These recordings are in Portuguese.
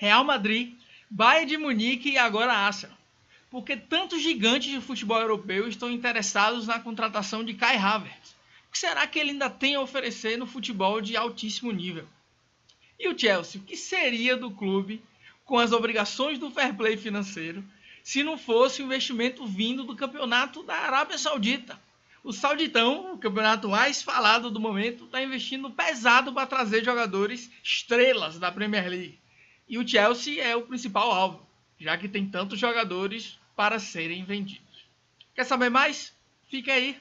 Real Madrid, Bayern de Munique e agora Arsenal. Porque tantos gigantes de futebol europeu estão interessados na contratação de Kai Havertz. O que será que ele ainda tem a oferecer no futebol de altíssimo nível? E o Chelsea, o que seria do clube com as obrigações do fair play financeiro se não fosse o investimento vindo do campeonato da Arábia Saudita? O Sauditão, o campeonato mais falado do momento, está investindo pesado para trazer jogadores estrelas da Premier League. E o Chelsea é o principal alvo, já que tem tantos jogadores para serem vendidos. Quer saber mais? Fica aí.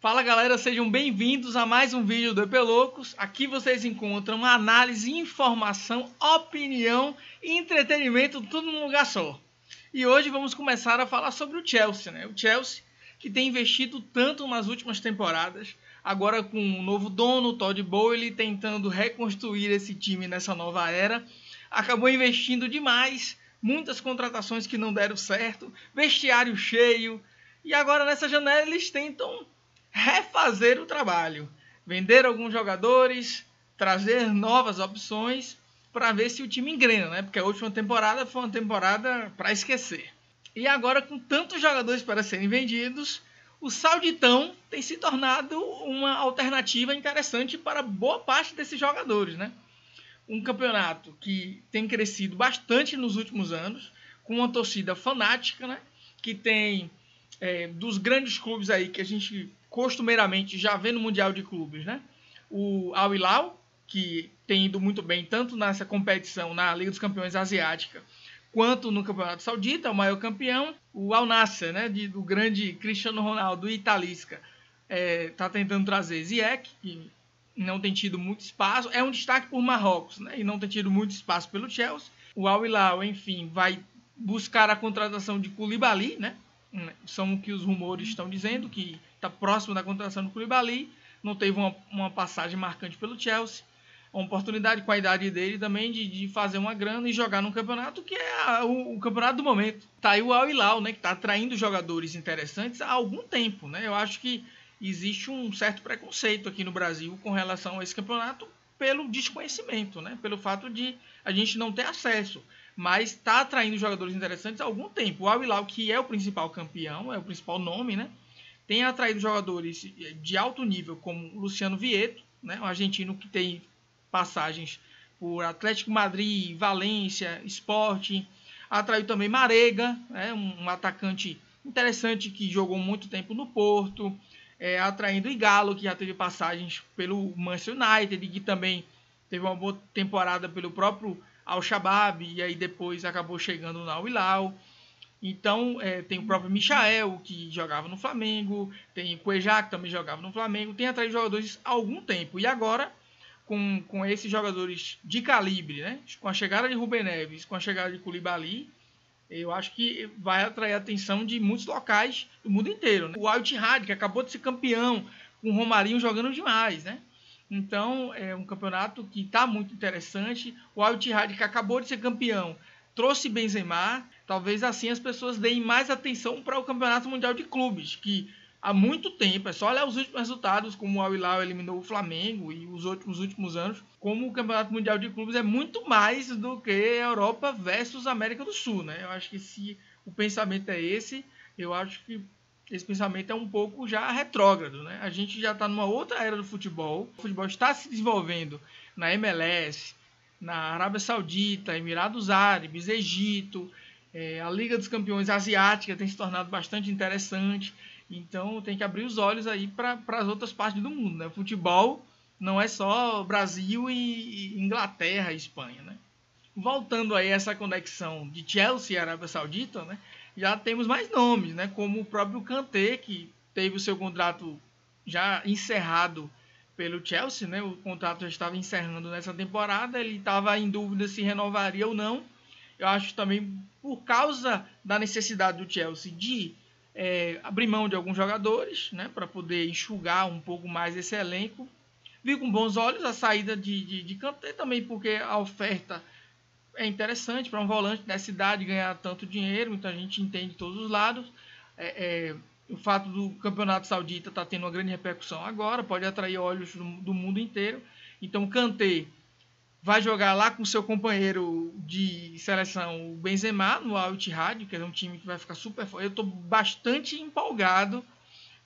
Fala galera, sejam bem-vindos a mais um vídeo do EP Loucos. Aqui vocês encontram análise, informação, opinião e entretenimento, tudo num lugar só. E hoje vamos começar a falar sobre o Chelsea, né? O Chelsea que tem investido tanto nas últimas temporadas, agora com um novo dono, Todd Boehly, tentando reconstruir esse time nessa nova era, acabou investindo demais, muitas contratações que não deram certo, vestiário cheio, e agora nessa janela eles tentam refazer o trabalho, vender alguns jogadores, trazer novas opções para ver se o time engrena, né? Porque a última temporada foi uma temporada para esquecer. E agora, com tantos jogadores para serem vendidos, o Sauditão tem se tornado uma alternativa interessante para boa parte desses jogadores, né? Um campeonato que tem crescido bastante nos últimos anos, com uma torcida fanática, né? Que tem dos grandes clubes aí que a gente costumeiramente já vê no Mundial de Clubes, né? O Al Hilal, que tem ido muito bem tanto nessa competição na Liga dos Campeões Asiática quanto no Campeonato Saudita, o maior campeão. O Al Nassr, né, do grande Cristiano Ronaldo e Talisca, está tentando trazer Ziyech, que não tem tido muito espaço, é um destaque por Marrocos, né, e não tem tido muito espaço pelo Chelsea. O Al Hilal, enfim, vai buscar a contratação de Koulibaly, né? São o que os rumores estão dizendo, que está próximo da contratação do Koulibaly, não teve uma passagem marcante pelo Chelsea, uma oportunidade com a idade dele também de fazer uma grana e jogar num campeonato que é o campeonato do momento. Tá aí o Al Hilal, né, que está atraindo jogadores interessantes há algum tempo, né? Eu acho que existe um certo preconceito aqui no Brasil com relação a esse campeonato pelo desconhecimento, né? Pelo fato de a gente não ter acesso. Mas está atraindo jogadores interessantes há algum tempo. O Al Hilal, que é o principal campeão, é o principal nome, né? Tem atraído jogadores de alto nível, como Luciano Vietto, né? Um argentino que tem passagens por Atlético Madrid, Valência, Sporting. Atraiu também Marega, né? Um atacante interessante que jogou muito tempo no Porto. Atraindo Ighalo, que já teve passagens pelo Manchester United e que também teve uma boa temporada pelo próprio Al-Shabaab, e aí depois acabou chegando no Al Hilal. Então tem o próprio Michael, que jogava no Flamengo, tem o Cuejá, que também jogava no Flamengo, tem atraído jogadores há algum tempo. E agora, com esses jogadores de calibre, né? Com a chegada de Rubem Neves, com a chegada de Koulibaly, eu acho que vai atrair a atenção de muitos locais do mundo inteiro, né? O Al Ittihad, que acabou de ser campeão, com o Romarinho jogando demais, né? Então, é um campeonato que está muito interessante. O Al Ittihad, que acabou de ser campeão, trouxe Benzema. Talvez assim as pessoas deem mais atenção para o Campeonato Mundial de Clubes, que há muito tempo, é só olhar os últimos resultados, como o Al Hilal eliminou o Flamengo e os últimos anos, como o Campeonato Mundial de Clubes é muito mais do que Europa versus América do Sul, né? Eu acho que se o pensamento é esse, eu acho que esse pensamento é um pouco já retrógrado, né? A gente já está numa outra era do futebol. O futebol está se desenvolvendo na MLS, na Arábia Saudita, Emirados Árabes, Egito. A Liga dos Campeões Asiática tem se tornado bastante interessante. Então tem que abrir os olhos aí para as outras partes do mundo, né? O futebol não é só Brasil e Inglaterra e Espanha, né? Voltando aí a essa conexão de Chelsea e Arábia Saudita, né? Já temos mais nomes, né? Como o próprio Kanté, que teve o seu contrato já encerrado pelo Chelsea, né? O contrato já estava encerrando nessa temporada, ele estava em dúvida se renovaria ou não. Eu acho também por causa da necessidade do Chelsea de abrir mão de alguns jogadores, né? Para poder enxugar um pouco mais esse elenco. Vi com bons olhos a saída de Kanté também, porque a oferta é interessante para um volante dessa idade ganhar tanto dinheiro, então a gente entende todos os lados. O fato do campeonato saudita estar tendo uma grande repercussão agora, pode atrair olhos do mundo inteiro. Então o Kanté vai jogar lá com seu companheiro de seleção, o Benzema, no Al Ittihad, que é um time que vai ficar super forte. Eu estou bastante empolgado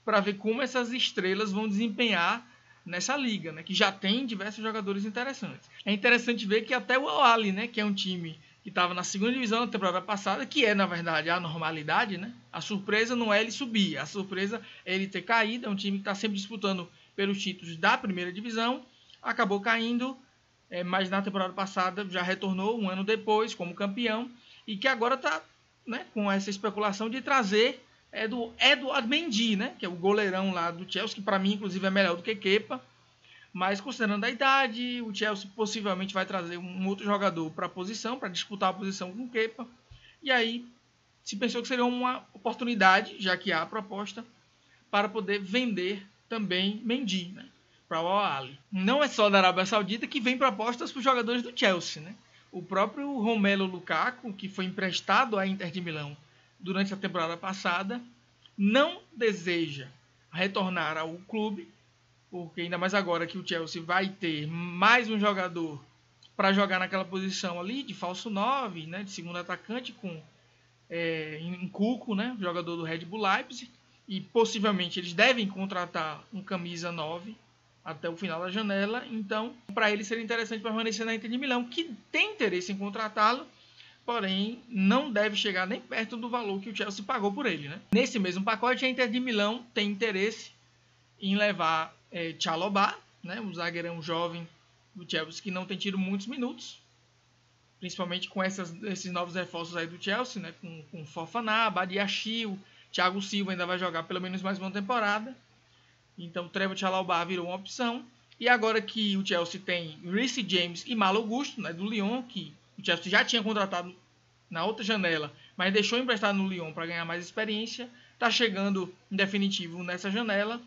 para ver como essas estrelas vão desempenhar nessa liga, né, que já tem diversos jogadores interessantes. É interessante ver que até o Al Ahly, né, que é um time que estava na segunda divisão na temporada passada, que é, na verdade, a normalidade, né? A surpresa não é ele subir, a surpresa é ele ter caído. É um time que está sempre disputando pelos títulos da primeira divisão, acabou caindo, mas na temporada passada já retornou um ano depois como campeão, e que agora está, né, com essa especulação de trazer do Edouard Mendy, né, que é o goleirão lá do Chelsea, que para mim inclusive é melhor do que Kepa, mas considerando a idade, o Chelsea possivelmente vai trazer um outro jogador para a posição, para disputar a posição com Kepa, e aí se pensou que seria uma oportunidade, já que há a proposta, para poder vender também Mendy, né, para o Al Ahly. Não é só da Arábia Saudita que vem propostas para os jogadores do Chelsea, né? O próprio Romelu Lukaku, que foi emprestado à Inter de Milão durante a temporada passada, não deseja retornar ao clube, porque ainda mais agora que o Chelsea vai ter mais um jogador para jogar naquela posição ali, de falso 9, né, de segundo atacante, com Nkunku, né, jogador do Red Bull Leipzig, e possivelmente eles devem contratar um camisa 9 até o final da janela. Então, para ele seria interessante permanecer na Inter de Milão, que tem interesse em contratá-lo, porém não deve chegar nem perto do valor que o Chelsea pagou por ele, né? Nesse mesmo pacote, a Inter de Milão tem interesse em levar Chalobah, né, um zagueirão jovem do Chelsea que não tem tido muitos minutos, principalmente com esses novos reforços aí do Chelsea, né, com Fofana, Badiashile, Thiago Silva ainda vai jogar pelo menos mais uma temporada, então Trevoh Chalobah virou uma opção. E agora que o Chelsea tem Reece James e Malo Gusto, né, do Lyon, que o Chelsea já tinha contratado na outra janela, mas deixou emprestado no Lyon para ganhar mais experiência, está chegando em definitivo nessa janela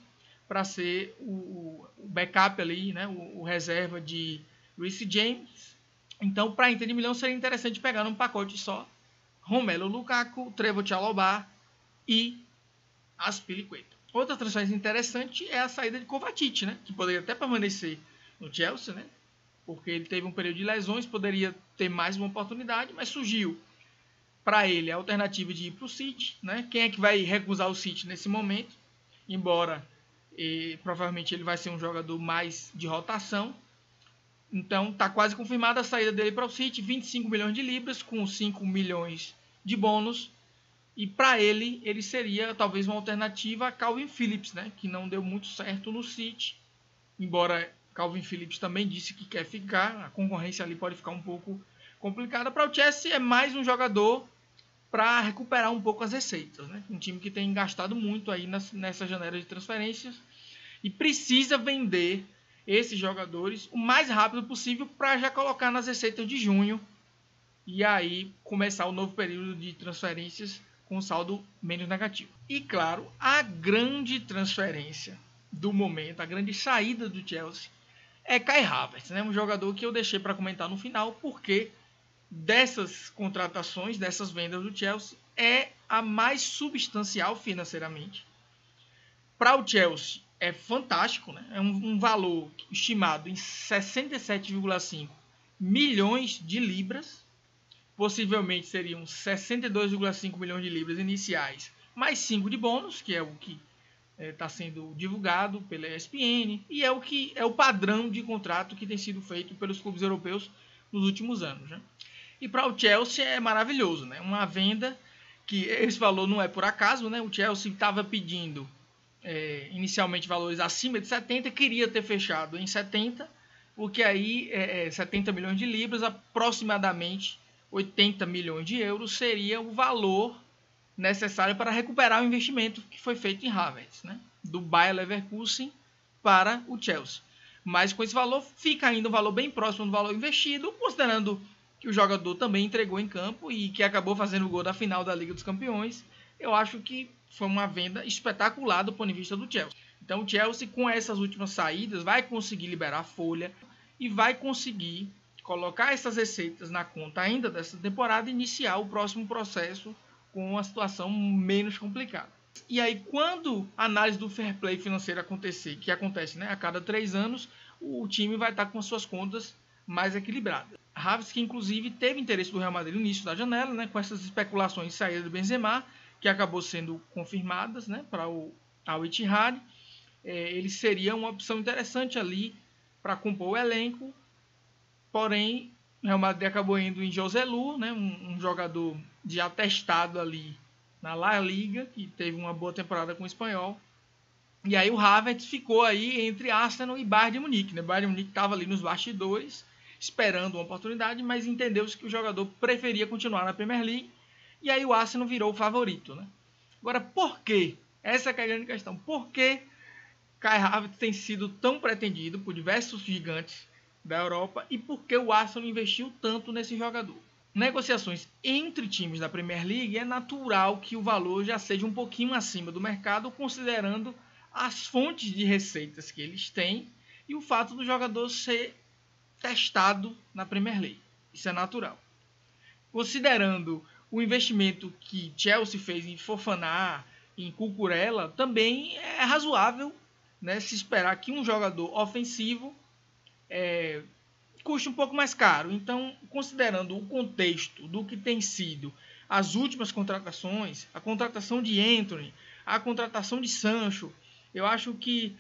para ser o backup ali, né, o reserva de Reece James. Então, para a Inter de Milão seria interessante pegar num pacote só Romelu Lukaku, Trevoh Chalobah e Azpilicueta. Outra transferência interessante é a saída de Kovacic, né, que poderia até permanecer no Chelsea, né, porque ele teve um período de lesões, poderia ter mais uma oportunidade, mas surgiu para ele a alternativa de ir para o City, né? Quem é que vai recusar o City nesse momento? Embora provavelmente ele vai ser um jogador mais de rotação. Então está quase confirmada a saída dele para o City, 25 milhões de libras com 5 milhões de bônus. E para ele seria talvez uma alternativa a Calvin Phillips, né? Que não deu muito certo no City. Embora Calvin Phillips também disse que quer ficar, a concorrência ali pode ficar um pouco complicada. Para o Chelsea é mais um jogador para recuperar um pouco as receitas, né? Um time que tem gastado muito aí nessa janela de transferências e precisa vender esses jogadores o mais rápido possível para já colocar nas receitas de junho e aí começar o novo período de transferências com saldo menos negativo. E claro, a grande transferência do momento, a grande saída do Chelsea é Kai Havertz, né? Um jogador que eu deixei para comentar no final, porque dessas contratações, dessas vendas do Chelsea, é a mais substancial financeiramente. Para o Chelsea é fantástico, né? É um valor estimado em 67,5 milhões de libras, possivelmente seriam 62,5 milhões de libras iniciais, mais 5 de bônus, que é o que está sendo divulgado pela ESPN, e é o que é o padrão de contrato que tem sido feito pelos clubes europeus nos últimos anos, né? E para o Chelsea é maravilhoso, né? Uma venda que esse valor não é por acaso, né? O Chelsea estava pedindo inicialmente valores acima de 70, queria ter fechado em 70, porque aí 70 milhões de libras, aproximadamente 80 milhões de euros, seria o valor necessário para recuperar o investimento que foi feito em Havertz, né? Do Bayer Leverkusen para o Chelsea. Mas com esse valor fica ainda um valor bem próximo do valor investido, considerando que o jogador também entregou em campo e que acabou fazendo o gol da final da Liga dos Campeões. Eu acho que foi uma venda espetacular do ponto de vista do Chelsea. Então o Chelsea, com essas últimas saídas, vai conseguir liberar a folha e vai conseguir colocar essas receitas na conta ainda dessa temporada e iniciar o próximo processo com uma situação menos complicada. E aí, quando a análise do fair play financeiro acontecer, que acontece, né, a cada 3 anos, o time vai estar com as suas contas mais equilibradas. Havertz, que inclusive teve interesse do Real Madrid no início da janela, né, com essas especulações de saída do Benzema, que acabou sendo confirmadas, né, para o Al Ittihad. Ele seria uma opção interessante ali para compor o elenco, porém o Real Madrid acabou indo em Joselu, né, um jogador de atestado ali na La Liga, que teve uma boa temporada com o Espanhol. E aí o Havertz ficou aí entre Arsenal e Bayern de Munique, né? Bayern de Munique estava ali nos bastidores, esperando uma oportunidade, mas entendeu-se que o jogador preferia continuar na Premier League, e aí o Arsenal virou o favorito, né? Agora, por quê? Essa é a grande questão. Por que Kai Havertz tem sido tão pretendido por diversos gigantes da Europa e por que o Arsenal investiu tanto nesse jogador? Negociações entre times da Premier League, é natural que o valor já seja um pouquinho acima do mercado, considerando as fontes de receitas que eles têm e o fato do jogador ser testado na Premier League. Isso é natural. Considerando o investimento que Chelsea fez em Fofana, em Cucurella, também é razoável, né, se esperar que um jogador ofensivo custe um pouco mais caro. Então, considerando o contexto do que tem sido as últimas contratações, a contratação de Antony, a contratação de Sancho, eu acho que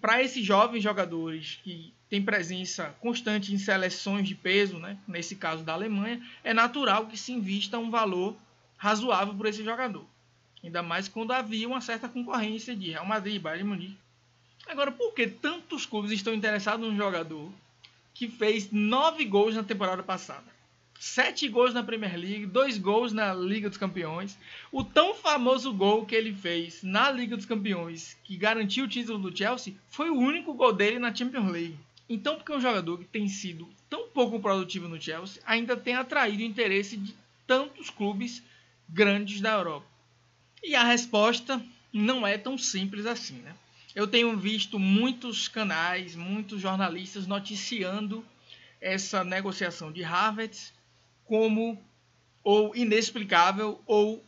para esses jovens jogadores que têm presença constante em seleções de peso, né, nesse caso da Alemanha, é natural que se invista um valor razoável por esse jogador. Ainda mais quando havia uma certa concorrência de Real Madrid e Bayern de Munique. Agora, por que tantos clubes estão interessados num jogador que fez 9 gols na temporada passada? 7 gols na Premier League, 2 gols na Liga dos Campeões. O tão famoso gol que ele fez na Liga dos Campeões, que garantiu o título do Chelsea, foi o único gol dele na Champions League. Então, por que um jogador que tem sido tão pouco produtivo no Chelsea ainda tem atraído o interesse de tantos clubes grandes da Europa? E a resposta não é tão simples assim, né? Eu tenho visto muitos canais, muitos jornalistas noticiando essa negociação de Havertz como ou inexplicável, ou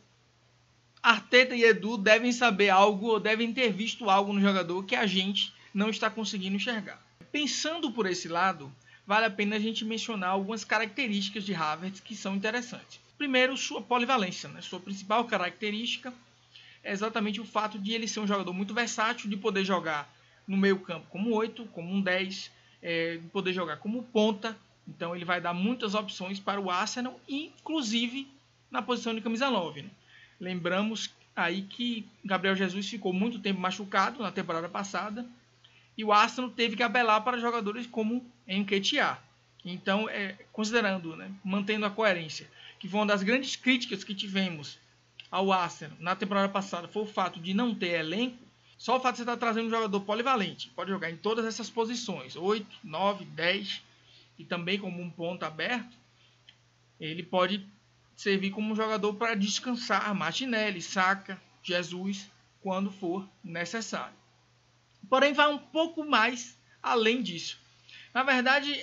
Arteta e Edu devem saber algo ou devem ter visto algo no jogador que a gente não está conseguindo enxergar. Pensando por esse lado, vale a pena a gente mencionar algumas características de Havertz que são interessantes. Primeiro, sua polivalência, né? Sua principal característica é exatamente o fato de ele ser um jogador muito versátil, de poder jogar no meio campo como 8, como um 10, de poder jogar como ponta. Então ele vai dar muitas opções para o Arsenal, inclusive na posição de camisa 9. Né? Lembramos aí que Gabriel Jesus ficou muito tempo machucado na temporada passada e o Arsenal teve que apelar para jogadores como Nketiah. Então, considerando, né, mantendo a coerência, que foi uma das grandes críticas que tivemos ao Arsenal na temporada passada foi o fato de não ter elenco, só o fato de você estar trazendo um jogador polivalente, pode jogar em todas essas posições, 8, 9, 10, e também como um ponto aberto, ele pode servir como um jogador para descansar Martinelli, Saka, Jesus, quando for necessário. Porém, vai um pouco mais além disso. Na verdade,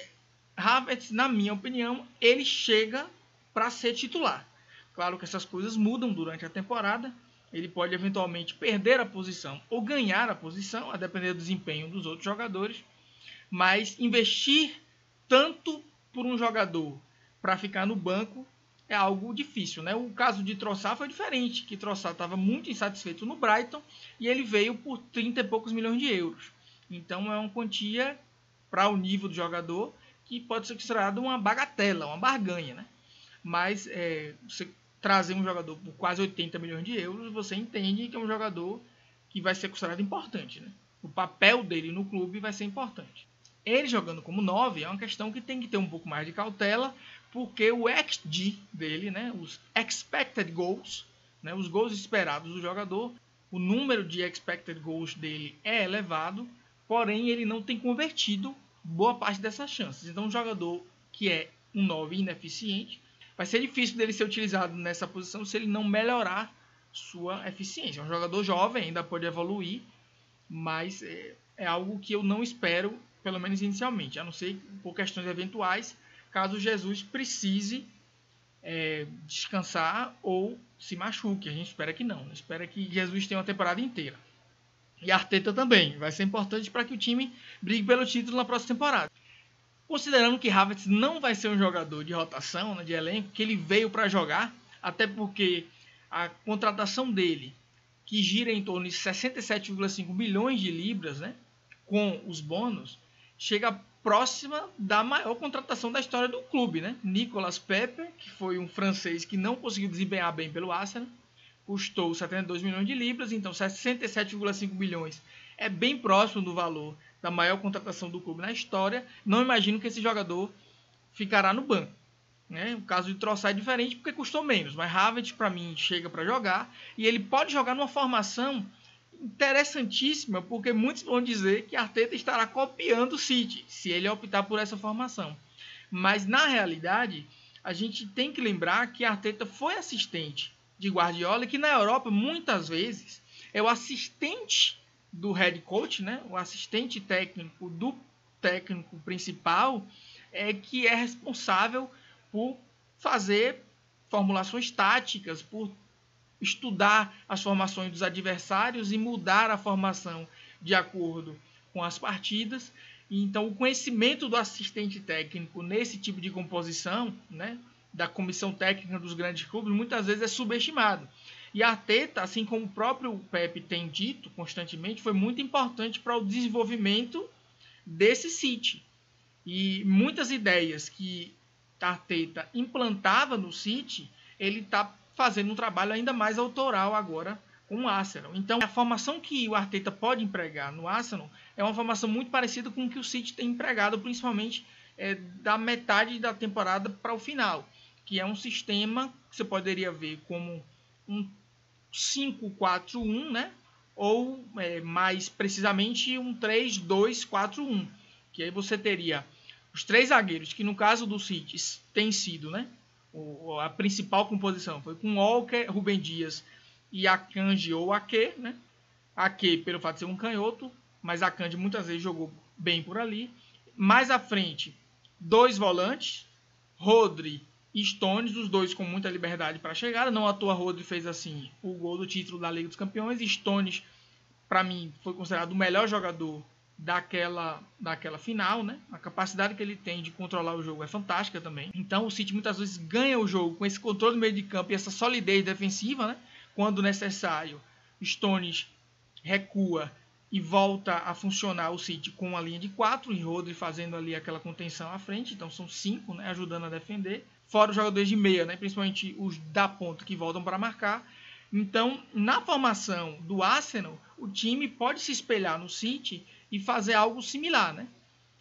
Havertz, na minha opinião, ele chega para ser titular. Claro que essas coisas mudam durante a temporada. Ele pode eventualmente perder a posição ou ganhar a posição, a depender do desempenho dos outros jogadores. Mas investir tanto por um jogador para ficar no banco é algo difícil, né? O caso de Trossard foi diferente, que Trossard estava muito insatisfeito no Brighton e ele veio por 30 e poucos milhões de euros. Então é uma quantia para o nível do jogador que pode ser considerada uma bagatela, uma barganha, né? Mas você trazer um jogador por quase 80 milhões de euros, você entende que é um jogador que vai ser considerado importante, né? O papel dele no clube vai ser importante. Ele jogando como 9 é uma questão que tem que ter um pouco mais de cautela, porque o XG dele, né, os expected goals, né, os gols esperados do jogador, o número de expected goals dele é elevado, porém ele não tem convertido boa parte dessas chances. Então um jogador que é um 9 ineficiente, vai ser difícil dele ser utilizado nessa posição se ele não melhorar sua eficiência. É um jogador jovem, ainda pode evoluir, mas é algo que eu não espero, pelo menos inicialmente, a não ser por questões eventuais, caso Jesus precise descansar ou se machuque. A gente espera que não. Espera que Jesus tenha uma temporada inteira. E Arteta também. Vai ser importante para que o time brigue pelo título na próxima temporada. Considerando que Havertz não vai ser um jogador de rotação, né, de elenco, que ele veio para jogar, até porque a contratação dele, que gira em torno de 67,5 milhões de libras, né, com os bônus, chega próxima da maior contratação da história do clube, né? Nicolas Pepe, que foi um francês que não conseguiu desempenhar bem pelo Arsenal, custou 72 milhões de libras, então 67,5 milhões é bem próximo do valor da maior contratação do clube na história. Não imagino que esse jogador ficará no banco, né? O caso de Trossard é diferente porque custou menos, mas Havertz para mim chega para jogar e ele pode jogar numa formação interessantíssima, porque muitos vão dizer que Arteta estará copiando o City, se ele optar por essa formação. Mas, na realidade, a gente tem que lembrar que Arteta foi assistente de Guardiola e que na Europa, muitas vezes, é o assistente do head coach, né? O assistente técnico do técnico principal, que é responsável por fazer formulações táticas, por estudar as formações dos adversários e mudar a formação de acordo com as partidas. Então, o conhecimento do assistente técnico nesse tipo de composição, né, da comissão técnica dos grandes clubes, muitas vezes é subestimado. E a Arteta, assim como o próprio Pepe tem dito constantemente, foi muito importante para o desenvolvimento desse City. E muitas ideias que a Arteta implantava no City, ele está fazendo um trabalho ainda mais autoral agora com o Arsenal. Então, a formação que o Arteta pode empregar no Arsenal é uma formação muito parecida com o que o City tem empregado, principalmente da metade da temporada para o final, que é um sistema que você poderia ver como um 5-4-1, né? Ou mais precisamente um 3-2-4-1, que aí você teria os três zagueiros, que no caso do City tem sido, né, a principal composição foi com Walker, Rubem Dias e Akanji ou Ake, né? Ake pelo fato de ser um canhoto, mas Akanji muitas vezes jogou bem por ali. Mais à frente, dois volantes, Rodri e Stones, os dois com muita liberdade para a chegada. Não à toa Rodri fez assim o gol do título da Liga dos Campeões. E Stones, para mim, foi considerado o melhor jogador daquela final, né? A capacidade que ele tem de controlar o jogo é fantástica também. Então o City muitas vezes ganha o jogo com esse controle do meio de campo e essa solidez defensiva, né? Quando necessário, Stones recua e volta a funcionar o City com uma linha de 4 e Rodri fazendo ali aquela contenção à frente. Então são 5, né? Ajudando a defender. Fora os jogadores de meia, né? Principalmente os da ponta que voltam para marcar. Então, na formação do Arsenal, o time pode se espelhar no City e fazer algo similar, né?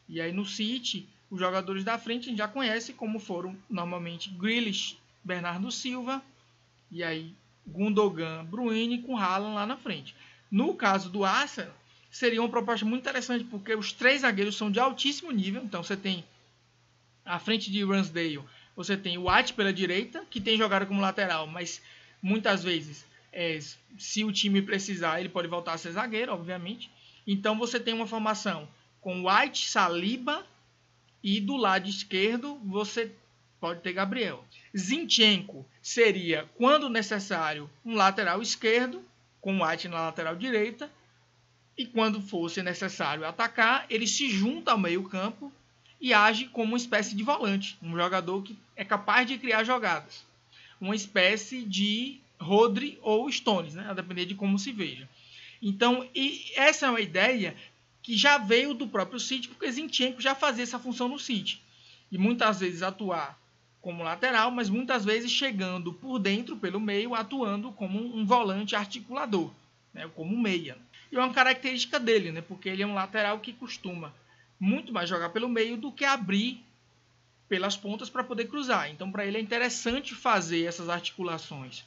E aí no City, os jogadores da frente a gente já conhece como foram normalmente Grealish, Bernardo Silva e aí Gundogan, Bruyne com Haaland lá na frente. No caso do Arsenal, seria uma proposta muito interessante porque os três zagueiros são de altíssimo nível. Então você tem à frente de Ramsdale, você tem o White pela direita, que tem jogado como lateral, mas muitas vezes, se o time precisar, ele pode voltar a ser zagueiro, obviamente. Então você tem uma formação com White, Saliba e do lado esquerdo você pode ter Gabriel. Zinchenko seria, quando necessário, um lateral esquerdo, com White na lateral direita. E quando fosse necessário atacar, ele se junta ao meio campo e age como uma espécie de volante. Um jogador que é capaz de criar jogadas. Uma espécie de Rodri ou Stones, né? A depender de como se veja. Então, essa é uma ideia que já veio do próprio City, porque Zinchenko já fazia essa função no City. E muitas vezes atuar como lateral, mas muitas vezes chegando por dentro, pelo meio, atuando como um volante articulador, né? Como meia. E é uma característica dele, né? Porque ele é um lateral que costuma muito mais jogar pelo meio do que abrir pelas pontas para poder cruzar. Então, para ele é interessante fazer essas articulações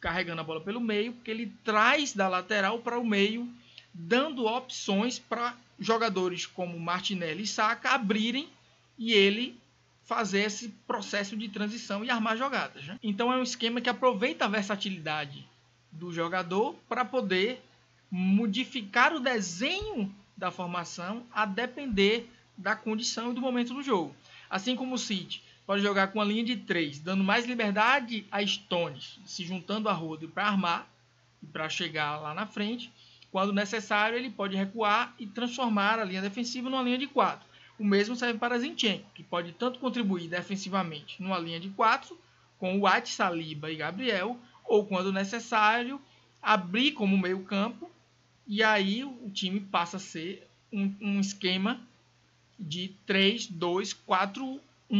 carregando a bola pelo meio, porque ele traz da lateral para o meio, dando opções para jogadores como Martinelli e Saka abrirem e ele fazer esse processo de transição e armar jogadas, né? Então é um esquema que aproveita a versatilidade do jogador para poder modificar o desenho da formação a depender da condição e do momento do jogo. Assim como o City pode jogar com a linha de 3, dando mais liberdade a Stones, se juntando a Rodri para armar e para chegar lá na frente. Quando necessário, ele pode recuar e transformar a linha defensiva numa linha de 4. O mesmo serve para Zinchenko, que pode tanto contribuir defensivamente numa linha de 4, com White, Saliba e Gabriel, ou quando necessário, abrir como meio campo, e aí o time passa a ser um esquema de 3-2-4-1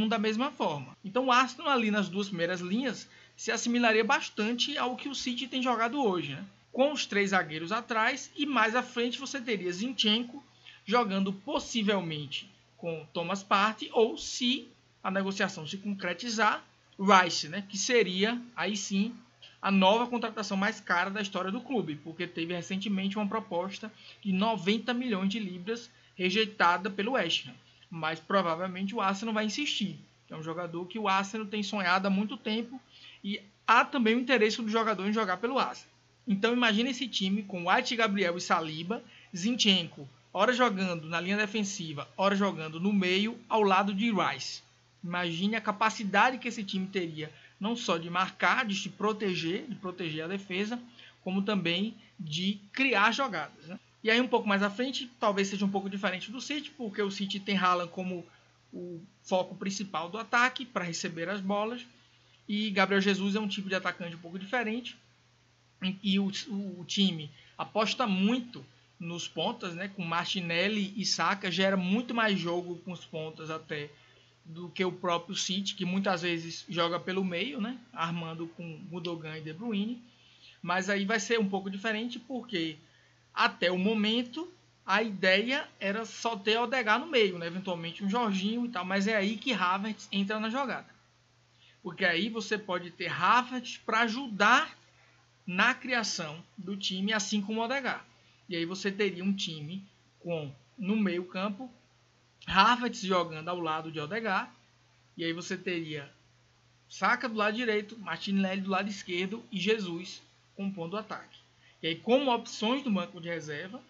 da mesma forma. Então o Arsenal ali nas duas primeiras linhas se assimilaria bastante ao que o City tem jogado hoje, né? Com os 3 zagueiros atrás, e mais à frente você teria Zinchenko jogando possivelmente com Thomas Partey, ou se a negociação se concretizar, Rice, né? Que seria aí sim a nova contratação mais cara da história do clube, porque teve recentemente uma proposta de 90 milhões de libras rejeitada pelo West Ham, mas provavelmente o Arsenal vai insistir. É um jogador que o Arsenal tem sonhado há muito tempo e há também o interesse do jogador em jogar pelo Arsenal. Então imagine esse time com White, Gabriel e Saliba, Zinchenko, ora jogando na linha defensiva, ora jogando no meio, ao lado de Rice. Imagine a capacidade que esse time teria, não só de marcar, de se proteger, de proteger a defesa, como também de criar jogadas, né? E aí um pouco mais à frente, talvez seja um pouco diferente do City, porque o City tem Haaland como o foco principal do ataque para receber as bolas, e Gabriel Jesus é um tipo de atacante um pouco diferente, e o time aposta muito nos pontas, né? Com Martinelli e Saka, gera muito mais jogo com os pontas até do que o próprio City, que muitas vezes joga pelo meio, né? Armando com Gundogan e De Bruyne, mas aí vai ser um pouco diferente porque até o momento a ideia era só ter Odegaard no meio, né? Eventualmente um Jorginho e tal, mas é aí que Havertz entra na jogada, porque aí você pode ter Havertz para ajudar na criação do time, assim como o Odegaard. E aí você teria um time com, no meio campo, Havertz jogando ao lado de Odegaard, e aí você teria Saka do lado direito, Martinelli do lado esquerdo e Jesus compondo o ataque. E aí, como opções do banco de reserva,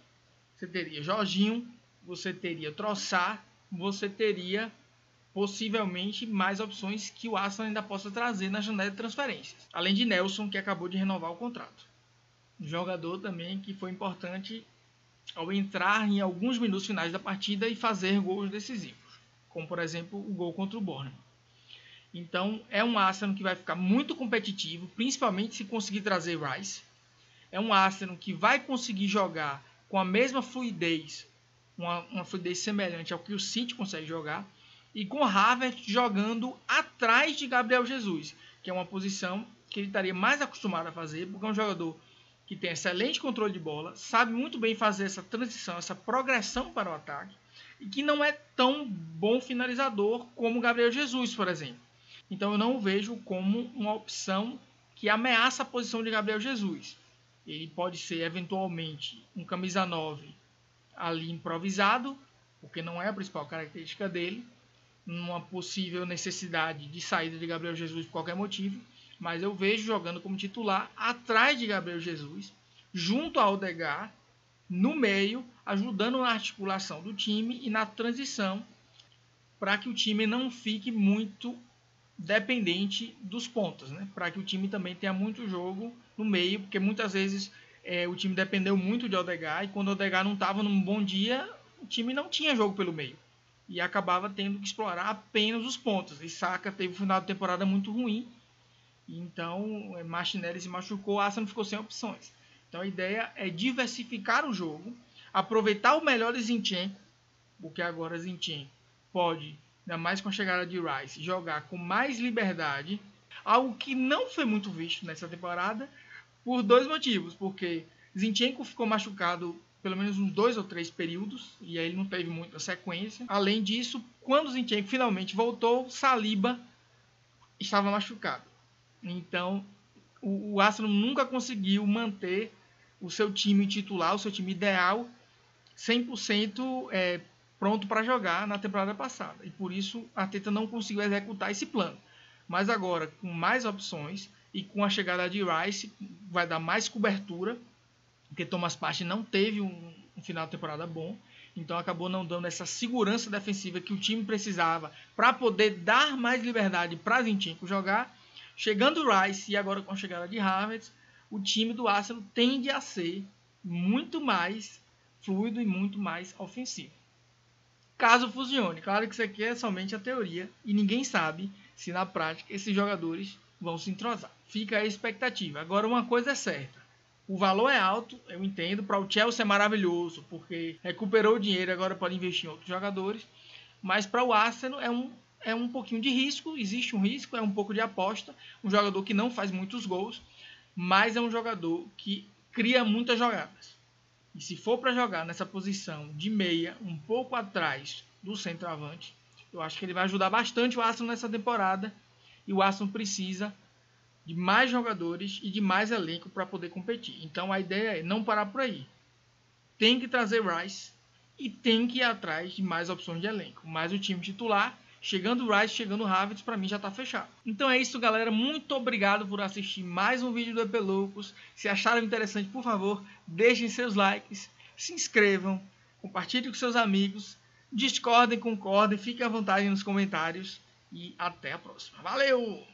você teria Jorginho, você teria Trossard, você teria possivelmente mais opções que o Arsenal ainda possa trazer na janela de transferências. Além de Nelson, que acabou de renovar o contrato. Um jogador também que foi importante ao entrar em alguns minutos finais da partida e fazer gols decisivos, como por exemplo o gol contra o Bournemouth. Então é um Arsenal que vai ficar muito competitivo, principalmente se conseguir trazer Rice. É um Arsenal que vai conseguir jogar com a mesma fluidez, uma fluidez semelhante ao que o City consegue jogar, e com Havertz jogando atrás de Gabriel Jesus, que é uma posição que ele estaria mais acostumado a fazer, porque é um jogador que tem excelente controle de bola, sabe muito bem fazer essa transição, essa progressão para o ataque, e que não é tão bom finalizador como o Gabriel Jesus, por exemplo. Então eu não o vejo como uma opção que ameaça a posição de Gabriel Jesus. Ele pode ser eventualmente um camisa 9 ali improvisado, porque não é a principal característica dele, numa possível necessidade de saída de Gabriel Jesus por qualquer motivo, mas eu vejo jogando como titular atrás de Gabriel Jesus, junto ao Odegaard, no meio, ajudando na articulação do time e na transição, para que o time não fique muito dependente dos pontas, né? Para que o time também tenha muito jogo no meio, porque muitas vezes o time dependeu muito de Odegaard, e quando o Odegaard não estava num bom dia, o time não tinha jogo pelo meio, e acabava tendo que explorar apenas os pontas, e Saka teve um final de temporada muito ruim, então Martinelli se machucou, o Arsenal ficou sem opções. Então a ideia é diversificar o jogo, aproveitar o melhor de Zinchenko, porque agora Zinchenko pode, ainda mais com a chegada de Rice, jogar com mais liberdade, algo que não foi muito visto nessa temporada, por dois motivos, porque Zinchenko ficou machucado pelo menos uns 2 ou 3 períodos, e aí ele não teve muita sequência. Além disso, quando Zinchenko finalmente voltou, Saliba estava machucado. Então, o Arsenal nunca conseguiu manter o seu time titular, o seu time ideal, 100% pronto para jogar na temporada passada. E por isso, a Arteta não conseguiu executar esse plano. Mas agora, com mais opções e com a chegada de Rice, vai dar mais cobertura, porque Thomas Partey não teve um final de temporada bom. Então acabou não dando essa segurança defensiva que o time precisava para poder dar mais liberdade para Zinchenko jogar. Chegando o Rice e agora com a chegada de Havertz, o time do Arsenal tende a ser muito mais fluido e muito mais ofensivo. Caso funcione, claro que isso aqui é somente a teoria e ninguém sabe se na prática esses jogadores vão se entrosar. Fica a expectativa. Agora uma coisa é certa, o valor é alto, eu entendo, para o Chelsea é maravilhoso, porque recuperou o dinheiro e agora pode investir em outros jogadores, mas para o Arsenal é um pouquinho de risco, existe um risco, é um pouco de aposta, um jogador que não faz muitos gols, mas é um jogador que cria muitas jogadas. E se for para jogar nessa posição de meia, um pouco atrás do centroavante, eu acho que ele vai ajudar bastante o Arsenal nessa temporada. E o Arsenal precisa de mais jogadores e de mais elenco para poder competir. Então a ideia é não parar por aí. Tem que trazer Rice e tem que ir atrás de mais opções de elenco. Mas o time titular, chegando o Rice, chegando o Havertz, para mim já está fechado. Então é isso, galera. Muito obrigado por assistir mais um vídeo do EP Loucos. Se acharam interessante, por favor, deixem seus likes, se inscrevam, compartilhem com seus amigos, discordem, concordem, fiquem à vontade nos comentários e até a próxima. Valeu!